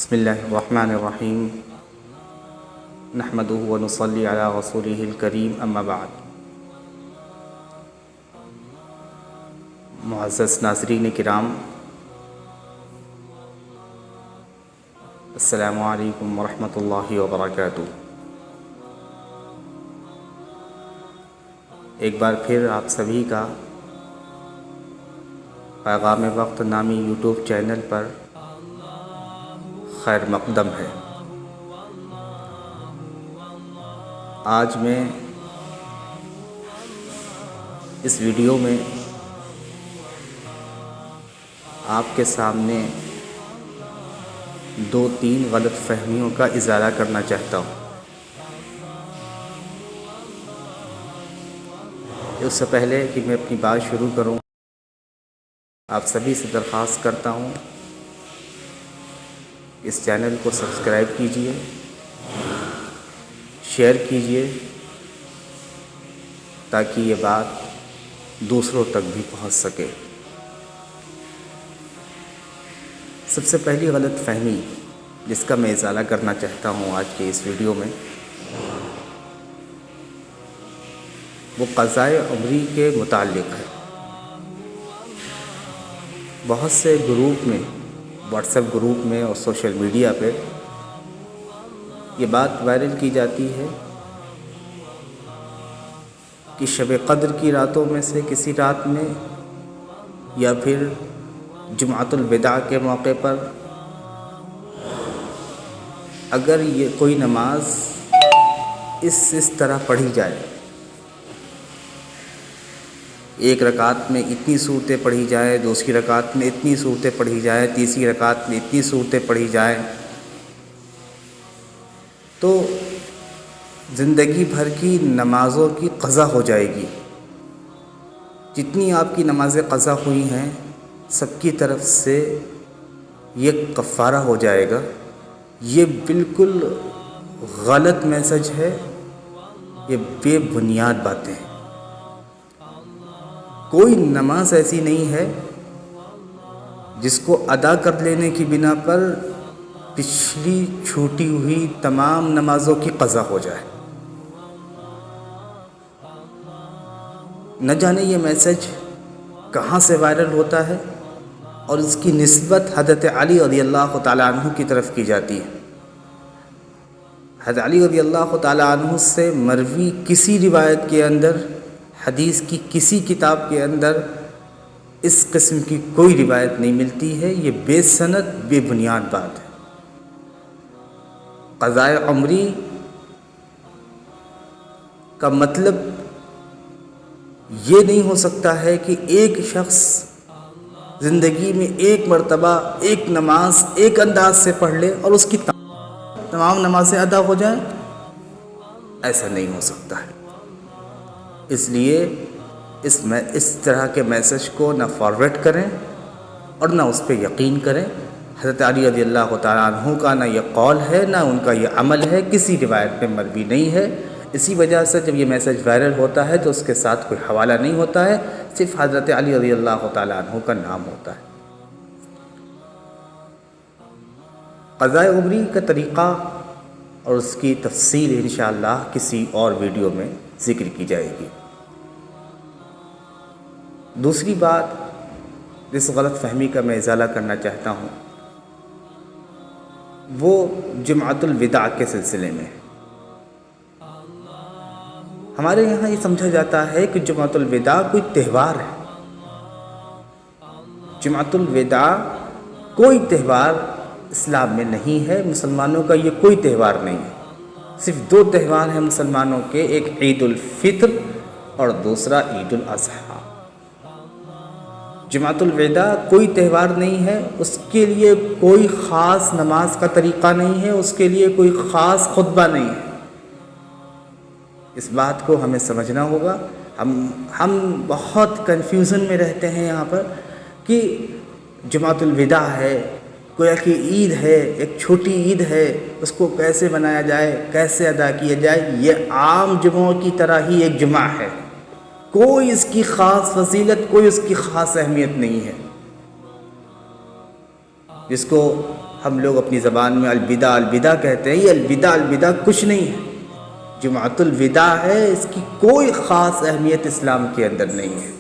بسم اللہ الرحمن الرحیم نحمدہ ونصلی علی رسولہ الکریم اما بعد۔ معزز ناظرین کرام، السلام علیکم ورحمۃ اللہ وبرکاتہ۔ ایک بار پھر آپ سبھی کا پیغام وقت نامی یوٹیوب چینل پر خیر مقدم ہے۔ آج میں اس ویڈیو میں آپ کے سامنے 2-3 غلط فہمیوں کا ازالہ کرنا چاہتا ہوں۔ اس سے پہلے کہ میں اپنی بات شروع کروں، آپ سبھی سے درخواست کرتا ہوں اس چینل کو سبسکرائب کیجئے، شیئر کیجئے تاکہ یہ بات دوسروں تک بھی پہنچ سکے۔ سب سے پہلی غلط فہمی جس کا میں ازالہ کرنا چاہتا ہوں آج کے اس ویڈیو میں، وہ قضائے عمری کے متعلق ہے۔ بہت سے گروپ میں، واٹس ایپ گروپ میں اور سوشل میڈیا پہ یہ بات وائرل کی جاتی ہے کہ شب قدر کی راتوں میں سے کسی رات میں یا پھر جمعۃ الوداع کے موقع پر اگر یہ کوئی نماز اس طرح پڑھی جائے، ایک رکعت میں اتنی صورتیں پڑھی جائیں، دوسری رکعت میں اتنی صورتیں پڑھی جائیں، تیسری رکعت میں اتنی صورتیں پڑھی جائیں، تو زندگی بھر کی نمازوں کی قضا ہو جائے گی۔ جتنی آپ کی نمازیں قضا ہوئی ہیں سب کی طرف سے یہ کفارہ ہو جائے گا۔ یہ بالکل غلط میسج ہے، یہ بے بنیاد باتیں ہیں۔ کوئی نماز ایسی نہیں ہے جس کو ادا کر لینے کی بنا پر پچھلی چھوٹی ہوئی تمام نمازوں کی قضا ہو جائے۔ نہ جانے یہ میسج کہاں سے وائرل ہوتا ہے اور اس کی نسبت حضرت علی رضی اللہ تعالیٰ عنہ کی طرف کی جاتی ہے۔ حضرت علی رضی اللہ تعالیٰ عنہ سے مروی کسی روایت کے اندر، حدیث کی کسی کتاب کے اندر اس قسم کی کوئی روایت نہیں ملتی ہے۔ یہ بے سند، بے بنیاد بات ہے۔ قضائے عمری کا مطلب یہ نہیں ہو سکتا ہے کہ ایک شخص زندگی میں ایک مرتبہ ایک نماز ایک انداز سے پڑھ لے اور اس کی تمام نمازیں ادا ہو جائیں۔ ایسا نہیں ہو سکتا ہے۔ اس لیے اس طرح کے میسج کو نہ فارورڈ کریں اور نہ اس پہ یقین کریں۔ حضرت علی رضی اللہ تعالیٰ عنہ کا نہ یہ قول ہے نہ ان کا یہ عمل ہے، کسی روایت میں مروی نہیں ہے۔ اسی وجہ سے جب یہ میسج وائرل ہوتا ہے تو اس کے ساتھ کوئی حوالہ نہیں ہوتا ہے، صرف حضرت علی رضی اللہ تعالیٰ عنہ کا نام ہوتا ہے۔ قضائے عمری کا طریقہ اور اس کی تفصیل انشاءاللہ کسی اور ویڈیو میں ذکر کی جائے گی۔ دوسری بات جس غلط فہمی کا میں ازالہ کرنا چاہتا ہوں وہ جمعۃ الوداع کے سلسلے میں۔ ہمارے یہاں یہ سمجھا جاتا ہے کہ جمعۃ الوداع کوئی تہوار ہے۔ جمعۃ الوداع کوئی تہوار اسلام میں نہیں ہے، مسلمانوں کا یہ کوئی تہوار نہیں ہے۔ صرف 2 تہوار ہیں مسلمانوں کے، ایک عید الفطر اور دوسرا عید الاضحیٰ۔ جمعۃ الوداع کوئی تہوار نہیں ہے، اس کے لیے کوئی خاص نماز کا طریقہ نہیں ہے، اس کے لیے کوئی خاص خطبہ نہیں ہے۔ اس بات کو ہمیں سمجھنا ہوگا۔ ہم بہت کنفیوژن میں رہتے ہیں یہاں پر کہ جمعۃ الوداع ہے، گویا کہ عید ہے، ایک چھوٹی عید ہے، اس کو کیسے منایا جائے، کیسے ادا کیا جائے۔ یہ عام جمعوں کی طرح ہی ایک جمعہ ہے، کوئی اس کی خاص فضیلت، کوئی اس کی خاص اہمیت نہیں ہے۔ جس کو ہم لوگ اپنی زبان میں الوداع الوداع کہتے ہیں، یہ الوداع الوداع کچھ نہیں ہے، جمعۃ الوداع ہے، اس کی کوئی خاص اہمیت اسلام کے اندر نہیں ہے۔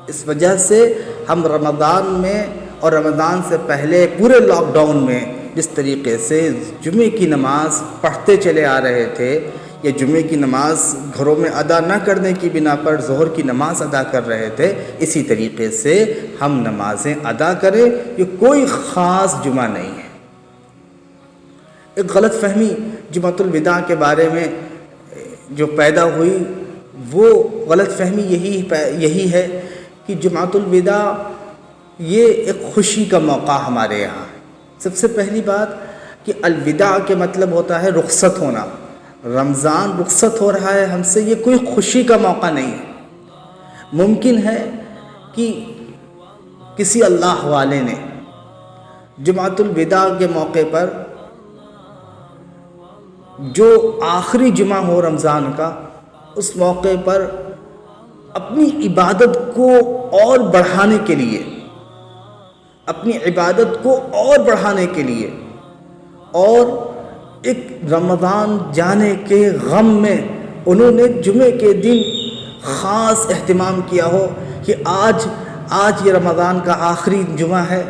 اس وجہ سے ہم رمضان میں اور رمضان سے پہلے پورے لاک ڈاؤن میں جس طریقے سے جمعے کی نماز پڑھتے چلے آ رہے تھے، یا جمعے کی نماز گھروں میں ادا نہ کرنے کی بنا پر ظہر کی نماز ادا کر رہے تھے، اسی طریقے سے ہم نمازیں ادا کریں، یہ کوئی خاص جمعہ نہیں ہے۔ ایک غلط فہمی جمعۃ الوداع کے بارے میں جو پیدا ہوئی، وہ غلط فہمی یہی ہے کہ جمعۃ الوداع یہ ایک خوشی کا موقع ہمارے یہاں ہے۔ سب سے پہلی بات کہ الوداع کے مطلب ہوتا ہے رخصت ہونا۔ رمضان رخصت ہو رہا ہے ہم سے، یہ کوئی خوشی کا موقع نہیں ہے۔ ممکن ہے کہ کسی اللہ والے نے جمعۃ الوداع کے موقع پر، جو آخری جمعہ ہو رمضان کا، اس موقع پر اپنی عبادت کو اور بڑھانے کے لیے، اپنی عبادت کو اور بڑھانے کے لیے، اور ایک رمضان جانے کے غم میں انہوں نے جمعے کے دن خاص اہتمام کیا ہو کہ آج یہ رمضان کا آخری جمعہ ہے،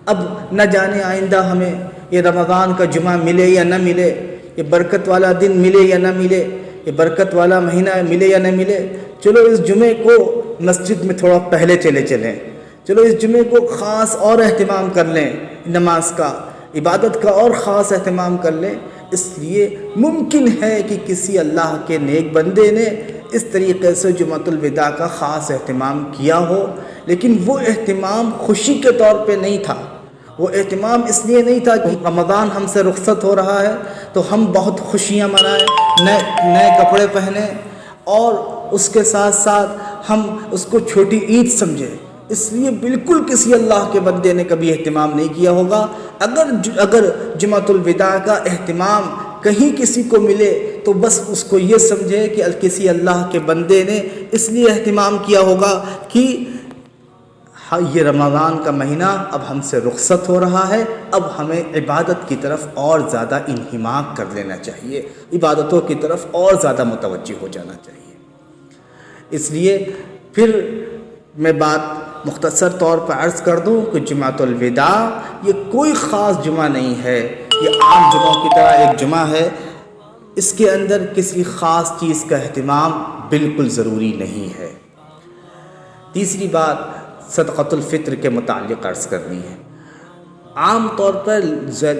اب نہ جانے آئندہ ہمیں یہ رمضان کا جمعہ ملے یا نہ ملے، یہ برکت والا دن ملے یا نہ ملے، یہ برکت والا مہینہ ملے یا نہ ملے، چلو اس جمعے کو مسجد میں تھوڑا پہلے چلیں، چلو اس جمعے کو خاص اور اہتمام کر لیں، نماز کا، عبادت کا اور خاص اہتمام کر لیں۔ اس لیے ممکن ہے کہ کسی اللہ کے نیک بندے نے اس طریقے سے جمعۃ الوداع کا خاص اہتمام کیا ہو، لیکن وہ اہتمام خوشی کے طور پہ نہیں تھا، وہ اہتمام اس لیے نہیں تھا کہ رمضان ہم سے رخصت ہو رہا ہے تو ہم بہت خوشیاں منائیں، نئے کپڑے پہنیں، اور اس کے ساتھ ساتھ ہم اس کو چھوٹی عید سمجھیں۔ اس لیے بالکل کسی اللہ کے بندے نے کبھی اہتمام نہیں کیا ہوگا۔ اگر جمعۃ الوداع کا اہتمام کہیں کسی کو ملے تو بس اس کو یہ سمجھے کہ کسی اللہ کے بندے نے اس لیے اہتمام کیا ہوگا کہ یہ رمضان کا مہینہ اب ہم سے رخصت ہو رہا ہے، اب ہمیں عبادت کی طرف اور زیادہ انہماک کر لینا چاہیے، عبادتوں کی طرف اور زیادہ متوجہ ہو جانا چاہیے۔ اس لیے پھر میں بات مختصر طور پر عرض کر دوں کہ جمعۃ الوداع یہ کوئی خاص جمعہ نہیں ہے، یہ عام جمعوں کی طرح ایک جمعہ ہے، اس کے اندر کسی خاص چیز کا اہتمام بالکل ضروری نہیں ہے۔ تیسری بات صدقۃ الفطر کے متعلق عرض کرنی ہے۔ عام طور پر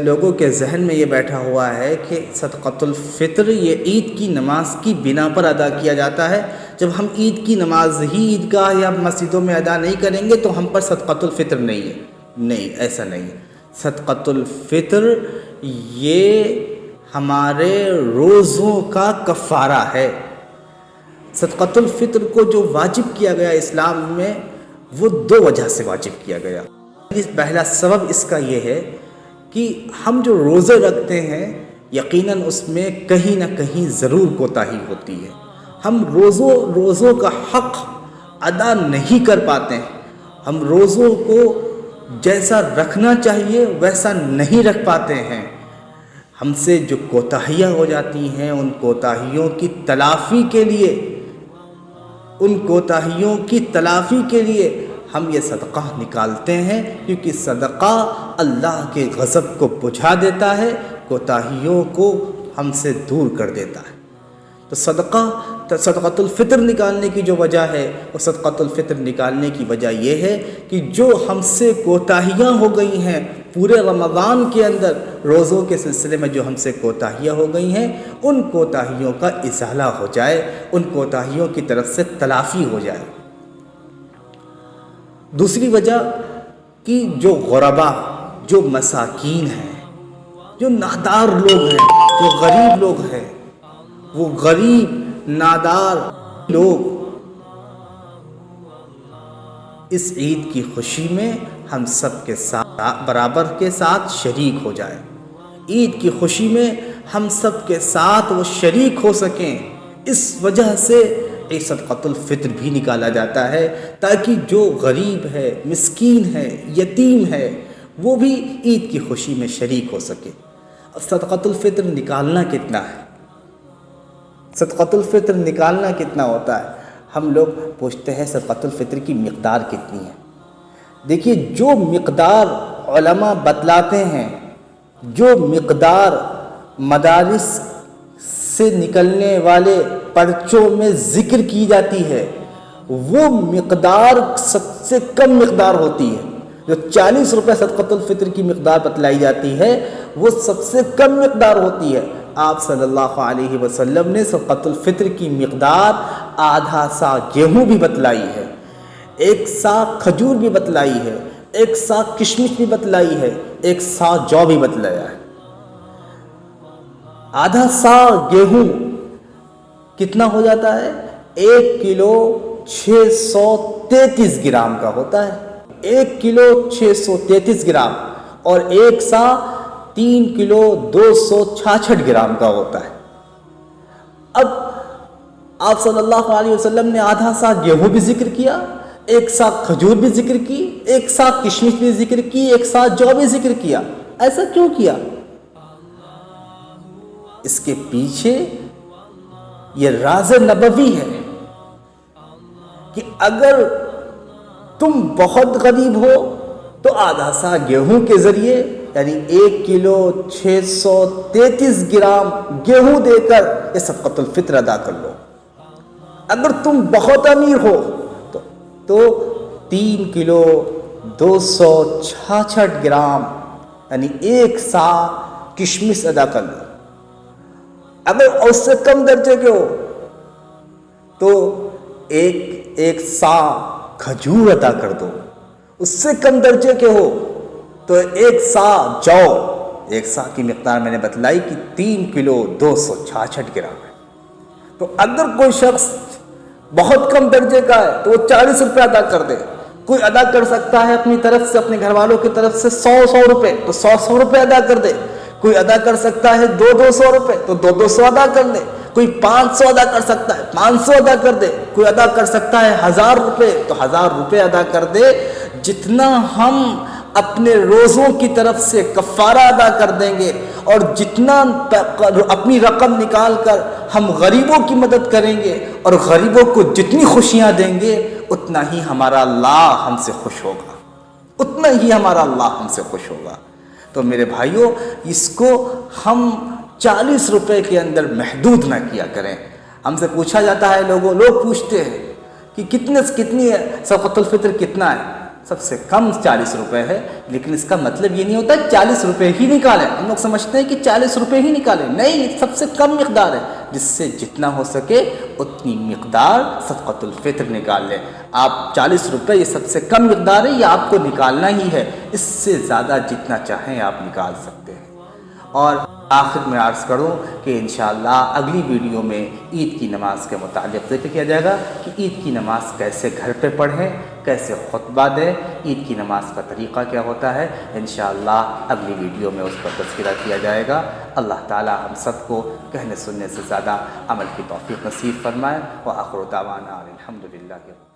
لوگوں کے ذہن میں یہ بیٹھا ہوا ہے کہ صدقۃ الفطر یہ عید کی نماز کی بنا پر ادا کیا جاتا ہے، جب ہم عید کی نماز ہی عیدگاہ یا مسجدوں میں ادا نہیں کریں گے تو ہم پر صدقۃ الفطر نہیں ہے۔ نہیں، ایسا نہیں ہے۔ صدقۃ الفطر یہ ہمارے روزوں کا کفارہ ہے۔ صدقۃ الفطر کو جو واجب کیا گیا اسلام میں، وہ دو وجہ سے واجب کیا گیا۔ پہلا سبب اس کا یہ ہے کہ ہم جو روزے رکھتے ہیں، یقیناً اس میں کہیں نہ کہیں ضرور کوتاہی ہوتی ہے، ہم روزوں کا حق ادا نہیں کر پاتے ہیں، ہم روزوں کو جیسا رکھنا چاہیے ویسا نہیں رکھ پاتے ہیں، ہم سے جو کوتاہیاں ہو جاتی ہیں، ان کوتاہیوں کی تلافی کے لیے ہم یہ صدقہ نکالتے ہیں، کیونکہ صدقہ اللہ کے غضب کو بجھا دیتا ہے، کوتاہیوں کو ہم سے دور کر دیتا ہے۔ تو صدقۃ الفطر نکالنے کی جو وجہ ہے، وہ صدقۃ الفطر نکالنے کی وجہ یہ ہے کہ جو ہم سے کوتاہیاں ہو گئی ہیں پورے رمضان کے اندر، روزوں کے سلسلے میں جو ہم سے کوتاہیاں ہو گئی ہیں، ان کوتاہیوں کا ازالہ ہو جائے، ان کوتاہیوں کی طرف سے تلافی ہو جائے۔ دوسری وجہ کہ جو غربا، جو مساکین ہیں، جو نادار لوگ ہیں، جو غریب لوگ ہیں، وہ غریب نادار لوگ اس عید کی خوشی میں ہم سب کے ساتھ برابر کے ساتھ شریک ہو جائیں، عید کی خوشی میں ہم سب کے ساتھ وہ شریک ہو سکیں۔ اس وجہ سے صدقۃ الفطر بھی نکالا جاتا ہے، تاکہ جو غریب ہے، مسکین ہے، یتیم ہے، وہ بھی عید کی خوشی میں شریک ہو سکے۔ اب صدقۃ الفطر نکالنا کتنا ہے؟ صدقۃ الفطر نکالنا کتنا ہوتا ہے؟ ہم لوگ پوچھتے ہیں صدقۃ الفطر کی مقدار کتنی ہے؟ دیکھیے، جو مقدار علماء بتلاتے ہیں، جو مقدار مدارس سے نکلنے والے پرچوں میں ذکر کی جاتی ہے، وہ مقدار سب سے کم مقدار ہوتی ہے۔ جو 40 روپے صدقۃ الفطر کی مقدار بتلائی جاتی ہے، وہ سب سے کم مقدار ہوتی ہے۔ آپ صلی اللہ علیہ وسلم نے صدقۃ الفطر کی مقدار آدھا سا گیہوں بھی بتلائی ہے، 1 سا کھجور بھی بتلائی ہے، 1 سا کشمش بھی بتلائی ہے، 1 سا جو بھی بتلایا ہے۔ آدھا سا گیہوں کتنا ہو جاتا ہے؟ 1 کلو 633 گرام کا ہوتا ہے۔ 1 کلو 633 گرام اور 1 سا 3 کلو 266 گرام کا ہوتا ہے۔ اب آپ صلی اللہ علیہ وسلم نے آدھا سا گیہوں بھی ذکر کیا، 1 سا کھجور بھی ذکر کی، 1 سا کشمش بھی ذکر کی، 1 سا جو بھی ذکر کیا۔ ایسا کیوں کیا؟ اس کے پیچھے یہ راز نبوی ہے کہ اگر تم بہت غریب ہو تو آدھا سا گیہوں کے ذریعے، یعنی 1 کلو 633 گرام گیہوں دے کر یہ صدقۃ الفطر ادا کر لو۔ اگر تم بہت امیر ہو تو 3 کلو 266 گرام یعنی 1 سا کشمش ادا کر لو۔ اگر اس سے کم درجے کے ہو تو ایک سا کھجور ادا کر دو۔ اس سے کم درجے کے ہو تو 1 سا جو، 1 سا کی مقدار میں نے بتلائی کہ 3 کلو 266 گرام ہے۔ تو اگر کوئی شخص بہت کم درجے کا ہے تو وہ 40 روپے ادا کر دے۔ کوئی ادا کر سکتا ہے اپنی طرف سے، اپنے گھر والوں کی طرف سے 100 روپے تو 100 روپے ادا کر دے۔ کوئی ادا کر سکتا ہے 200 روپے تو 200 ادا کر دے۔ کوئی 500 ادا کر سکتا ہے 500 ادا کر دے۔ کوئی ادا کر سکتا ہے 1000 روپے تو 1000 روپے ادا کر دے۔ جتنا ہم اپنے روزوں کی طرف سے کفارہ ادا کر دیں گے اور جتنا اپنی رقم نکال کر ہم غریبوں کی مدد کریں گے اور غریبوں کو جتنی خوشیاں دیں گے، اتنا ہی ہمارا اللہ ہم سے خوش ہوگا، اتنا ہی ہمارا اللہ ہم سے خوش ہوگا۔ تو میرے بھائیوں، اس کو ہم 40 روپے کے اندر محدود نہ کیا کریں۔ ہم سے پوچھا جاتا ہے، لوگ پوچھتے ہیں کہ کتنی ہے صدقۃ الفطر، کتنا ہے؟ سب سے کم 40 روپے ہے، لیکن اس کا مطلب یہ نہیں ہوتا 40 روپے ہی نکالیں۔ ہم لوگ سمجھتے ہیں کہ 40 روپے ہی نکالیں، نہیں، سب سے کم مقدار ہے، جس سے جتنا ہو سکے اتنی مقدار صدقۃ الفطر نکال لیں۔ آپ 40 روپے یہ سب سے کم مقدار ہے، یہ آپ کو نکالنا ہی ہے، اس سے زیادہ جتنا چاہیں آپ نکال سکتے ہیں۔ اور آخر میں عرض کروں کہ انشاءاللہ اگلی ویڈیو میں عید کی نماز کے متعلق ذکر کیا جائے گا کہ عید کی نماز کیسے گھر پہ پڑھیں، کیسے خطبہ دیں، عید کی نماز کا طریقہ کیا ہوتا ہے۔ انشاءاللہ اگلی ویڈیو میں اس پر تذکرہ کیا جائے گا۔ اللہ تعالی ہم سب کو کہنے سننے سے زیادہ عمل کی توفیق نصیب فرمائے۔ وآخر دعوانا الحمدللہ۔